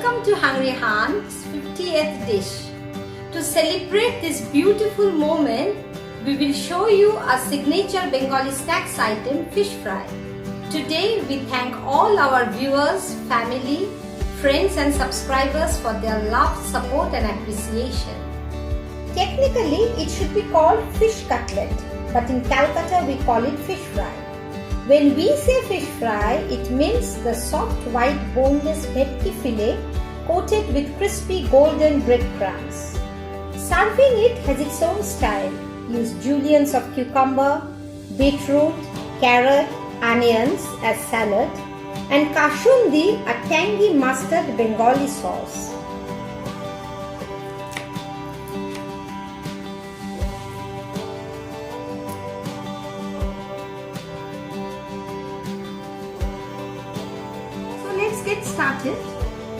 Welcome to Hungry Han's 50th dish. To celebrate this beautiful moment, we will show you our signature Bengali snacks item, fish fry. Today we thank all our viewers, family, friends and subscribers for their love, support and appreciation. Technically, it should be called fish cutlet, but in Calcutta we call it fish fry. When we say fish fry, it means the soft white boneless bhetki fillet coated with crispy golden breadcrumbs. Serving it has its own style. Use juliennes of cucumber, beetroot, carrot, onions as salad and kashundi, a tangy mustard Bengali sauce. Let's get started.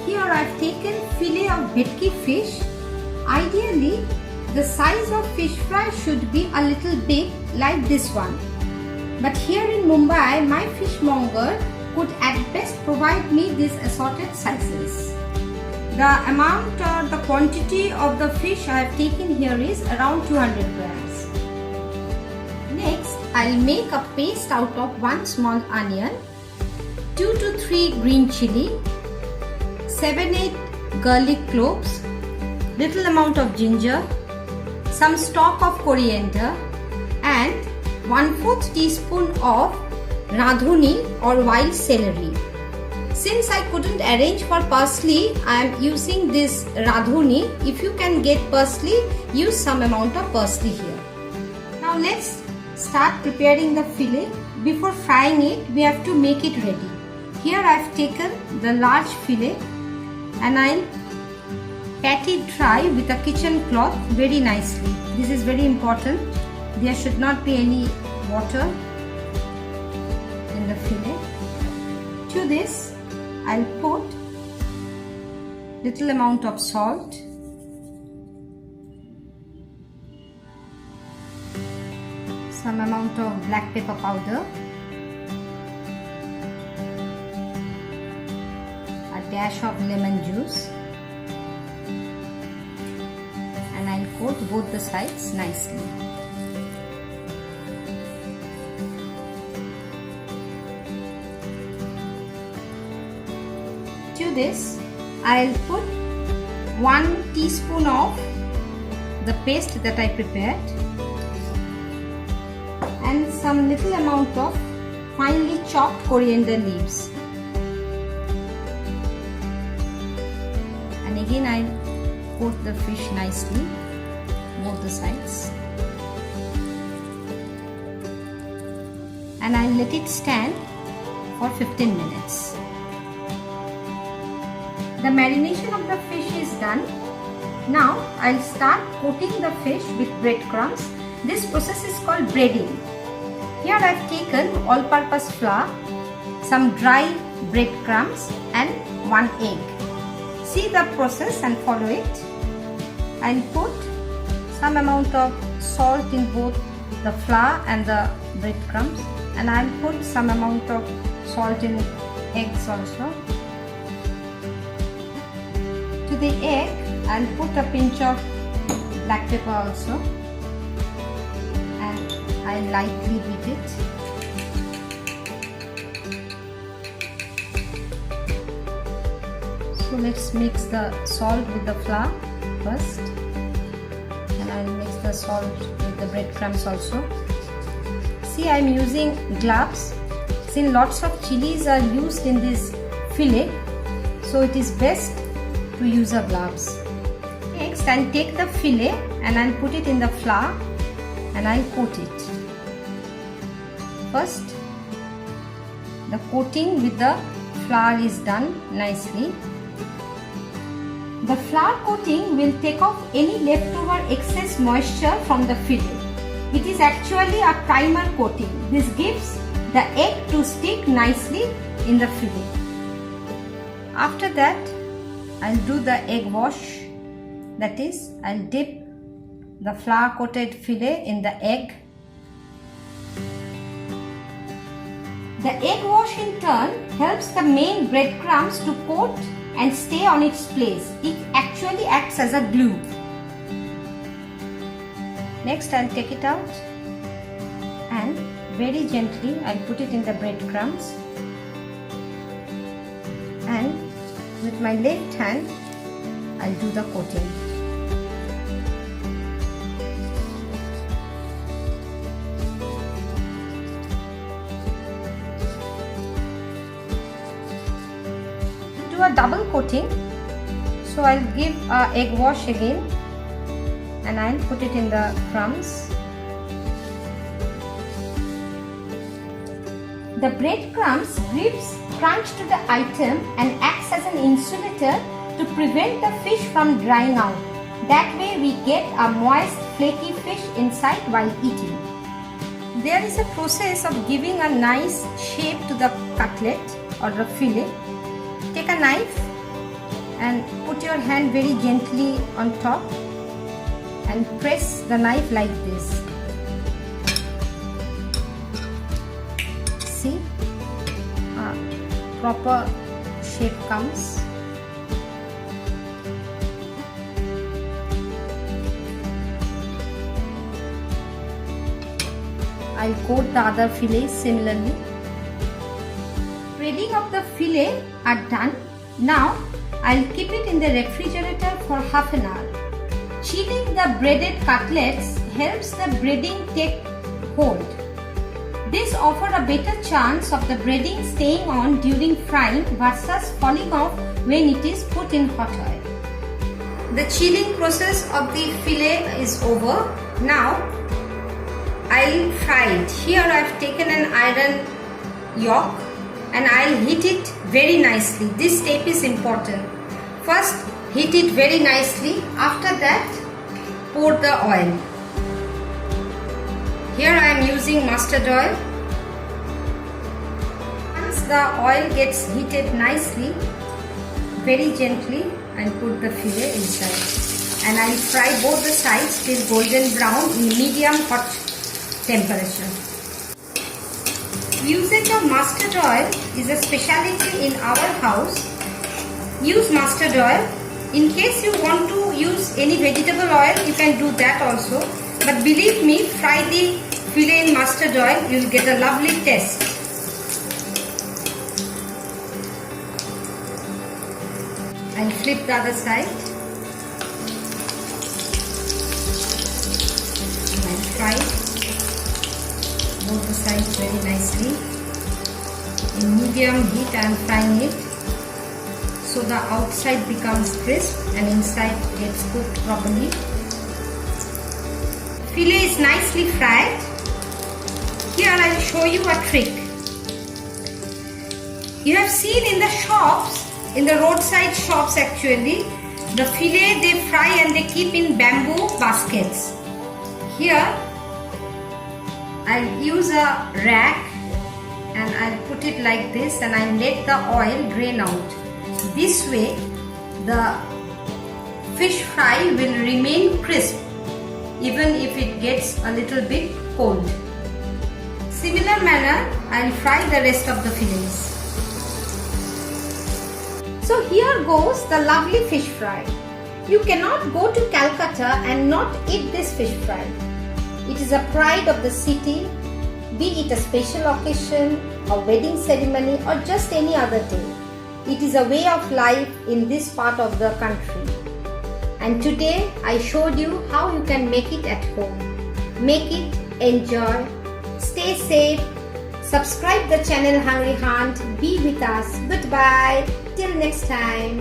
Here I've taken fillet of bhetki fish. Ideally, the size of fish fry should be a little big like this one. But here in Mumbai, my fishmonger could at best provide me these assorted sizes. The amount or the quantity of the fish I have taken here is around 200 grams. Next, I'll make a paste out of 1 small onion, 2 to 3 green chili, 7-8 garlic cloves, little amount of ginger, some stalk of coriander and 1/4 teaspoon of radhuni or wild celery. Since I couldn't arrange for parsley, I am using this radhuni. If you can get parsley, use some amount of parsley here. Now let's start preparing the fillet. Before frying it, we have to make it ready. Here I have taken the large fillet and I'll pat it dry with a kitchen cloth very nicely. This is very important. There should not be any water in the fillet. To this I'll put little amount of salt, some amount of black pepper powder, dash of lemon juice and I'll coat both the sides nicely. To this I'll put 1 teaspoon of the paste that I prepared and some little amount of finely chopped coriander leaves. Again I coat the fish nicely, both the sides, and I let it stand for 15 minutes. The marination of the fish is done. Now I'll start coating the fish with breadcrumbs. This process is called breading. Here I've taken all-purpose flour, some dry breadcrumbs and 1 egg. See the process and follow it. I'll put some amount of salt in both the flour and the breadcrumbs and I'll put some amount of salt in eggs also. To the egg I'll put a pinch of black pepper also and I'll lightly beat it. So let's mix the salt with the flour first and I'll mix the salt with the breadcrumbs also. See, I'm using gloves since lots of chilies are used in this fillet, so it is best to use a gloves. Next I'll take the fillet and I'll put it in the flour and I'll coat it. First the coating with the flour is done nicely. The flour coating will take off any leftover excess moisture from the fillet. It is actually a primer coating. This gives the egg to stick nicely in the fillet. After that, I'll do the egg wash. That is, I'll dip the flour coated fillet in the egg. The egg wash in turn helps the main breadcrumbs to coat and stay on its place. It actually acts as a glue. Next, I'll take it out and very gently I'll put it in the breadcrumbs, and with my left hand I'll do the coating. Do a double coating, so I'll give a egg wash again and I'll put it in the crumbs. The breadcrumbs grips crunch to the item and acts as an insulator to prevent the fish from drying out. That way we get a moist, flaky fish inside while eating. There is a process of giving a nice shape to the cutlet or the fillet. Take a knife and put your hand very gently on top and press the knife like this. See, proper shape comes. I'll coat the other fillet similarly. Breading of the fillet are done. Now I'll keep it in the refrigerator for half an hour. Chilling the breaded cutlets helps the breading take hold. This offers a better chance of the breading staying on during frying versus falling off when it is put in hot oil. The chilling process of the fillet is over. Now I'll fry it. Here I've taken an iron yolk and I'll heat it very nicely. This step is important. First heat it very nicely. After that pour the oil. Here I am using mustard oil. Once the oil gets heated nicely, very gently I'll put the fillet inside and I'll fry both the sides till golden brown in medium hot temperature. Usage of mustard oil is a specialty in our house. Use mustard oil. In case you want to use any vegetable oil, you can do that also. But believe me, fry the fillet in mustard oil, you will get a lovely taste. I'll flip the other side. I'll fry both the sides very nicely. In medium heat I am frying it so the outside becomes crisp and inside gets cooked properly. Fillet is nicely fried. Here I will show you a trick. You have seen in the shops, in the roadside shops actually, the fillet they fry and they keep in bamboo baskets. Here I'll use a rag and I'll put it like this and I'll let the oil drain out. This way the fish fry will remain crisp even if it gets a little bit cold. Similar manner I'll fry the rest of the fillets. So here goes the lovely fish fry. You cannot go to Calcutta and not eat this fish fry. It is a pride of the city, be it a special occasion, a wedding ceremony or just any other day. It is a way of life in this part of the country. And today I showed you how you can make it at home. Make it, enjoy, stay safe, subscribe the channel Hungry Hunt, be with us. Goodbye, till next time.